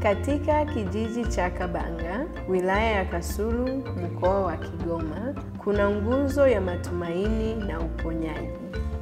Katika kijiji cha Kabanga, wilaya ya Kasulu, mkoa wa Kigoma, kuna nguzo ya matumaini na uponyaji.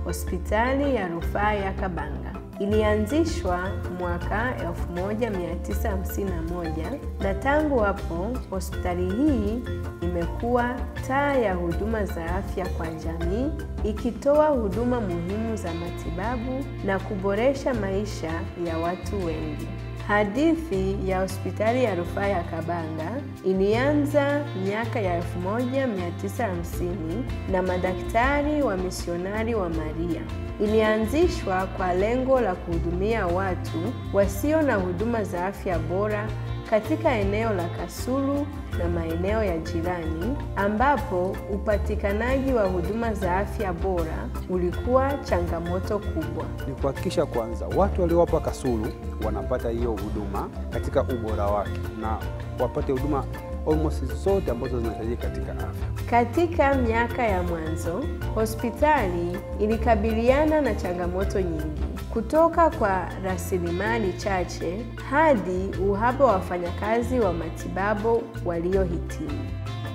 Hospitali ya Rufaa ya Kabanga ilianzishwa mwaka 1951 na tangu hapo hospitali hii imekuwa taa ya huduma za afya kwa jamii, ikitoa huduma muhimu za matibabu na kuboresha maisha ya watu wengi. Hadithi ya hospitali ya Rufaa ya Kabanga ilianza miaka ya 1950 na madaktari wa misionari wa Maria. Ilianzishwa kwa lengo la kuhudumia watu wasio na huduma za afya bora katika eneo la Kasulu na maeneo ya jirani, ambapo upatikanaji wa huduma za afya bora ulikuwa changamoto kubwa. Ni kuhakikisha kwanza watu waliopo Kasulu wanapata hiyo huduma katika ubora wake na wapate huduma almost zote ambazo zinahitajika katika afya. Katika miaka ya mwanzo, hospitali ilikabiliana na changamoto nyingi, kutoka kwa rasilimali chache hadi uhaba wa wafanyakazi wa matibabu waliohitimu.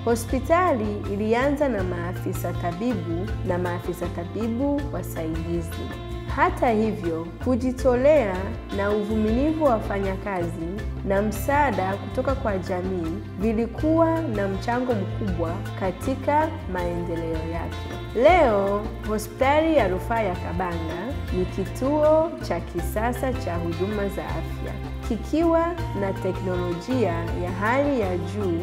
Hospitali ilianza na maafisa tabibu na maafisa tabibu wasaidizi. Hata hivyo, kujitolea na uvumilivu wa wafanyakazi na msaada kutoka kwa jamii vilikuwa na mchango mkubwa katika maendeleo yake. Leo, hospitali ya Rufaa ya Kabanga ni kituo cha kisasa cha huduma za afya, kikiwa na teknolojia ya hali ya juu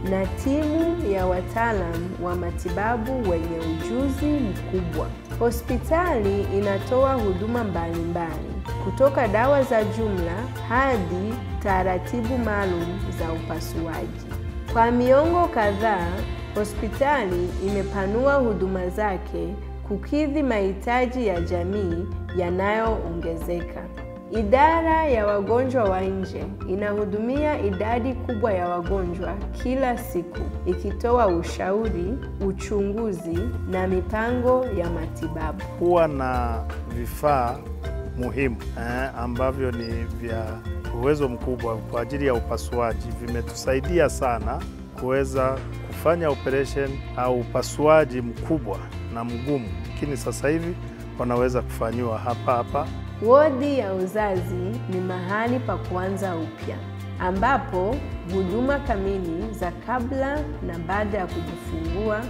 na timu ya wataalamu wa matibabu wenye ujuzi mkubwa. Hospitali inatoa huduma mbalimbali, kutoka dawa za jumla hadi taratibu maalum za upasuaji. Kwa miongo kadhaa, hospitali imepanua huduma zake kukidhi mahitaji ya jamii yanayoongezeka. Idara ya wagonjwa wa nje inahudumia idadi kubwa ya wagonjwa kila siku, ikitoa ushauri, uchunguzi na mipango ya matibabu. Huwa na vifaa muhimu ambavyo ni vya uwezo mkubwa kwa ajili ya upasuaji. Vimetusaidia sana kuweza kufanya operation au upasuaji mkubwa na mgumu, lakini sasa hivi wanaweza kufanywa hapa. Wodi ya uzazi ni mahali pa kuanza upya, ambapo huduma kamili za kabla na baada ya kujifungua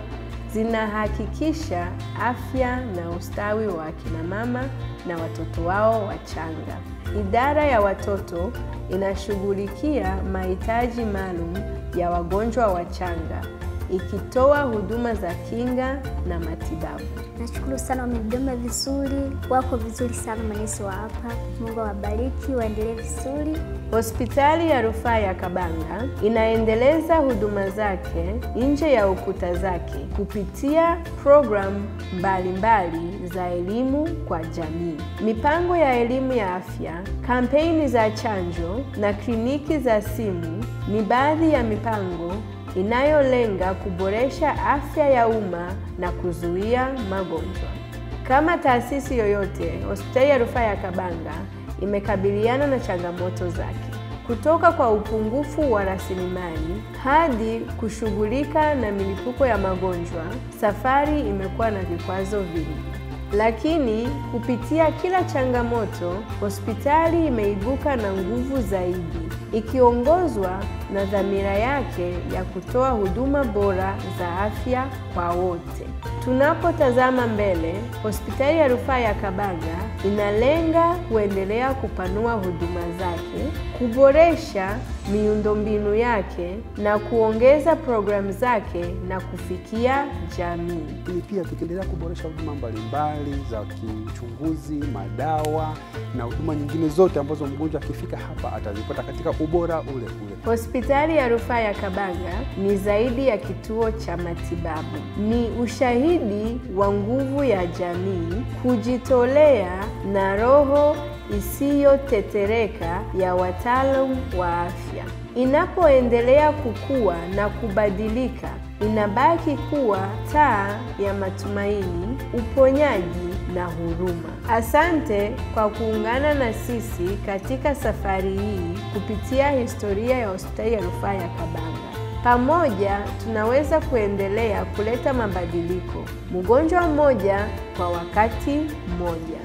zinahakikisha afya na ustawi wa akina mama na watoto wao wachanga. Idara ya watoto inashughulikia mahitaji maalum ya wagonjwa wachanga, ikitoa huduma za kinga na matibabu. Nashukuru sana, wamehudumia vizuri, wako vizuri sana manesi wa hapa. Mungu awabariki, waendelee vizuri. Hospitali ya Rufaa ya Kabanga inaendeleza huduma zake nje ya ukuta zake kupitia programu mbalimbali za elimu kwa jamii. Mipango ya elimu ya afya, kampeni za chanjo na kliniki za simu ni baadhi ya mipango inayolenga kuboresha afya ya umma na kuzuia magonjwa. Kama taasisi yoyote, hospitali ya Rufaa ya Kabanga imekabiliana na changamoto zake, kutoka kwa upungufu wa rasilimali hadi kushughulika na milipuko ya magonjwa. Safari imekuwa na vikwazo vingi, lakini kupitia kila changamoto, hospitali imeibuka na nguvu zaidi, ikiongozwa na dhamira yake ya kutoa huduma bora za afya kwa wote. Tunapotazama mbele, hospitali ya Rufaa ya Kabanga inalenga kuendelea kupanua huduma zake, kuboresha miundombinu yake na kuongeza programu zake na kufikia jamii. Pia tukiendelea kuboresha huduma mbalimbali za kiuchunguzi, madawa na huduma nyingine zote ambazo mgonjwa akifika hapa atazipata katika ubora ule ule. Hospitali ya Rufaa ya Kabanga ni zaidi ya kituo cha matibabu. Ni ushahidi wa nguvu ya jamii, kujitolea na roho isiyotetereka ya wataalamu wa afya. Inapoendelea kukua na kubadilika, inabaki kuwa taa ya matumaini, uponyaji na huruma. Asante kwa kuungana na sisi katika safari hii kupitia historia ya Hospitali ya Rufaa ya Kabanga. Pamoja tunaweza kuendelea kuleta mabadiliko, mgonjwa mmoja kwa wakati mmoja.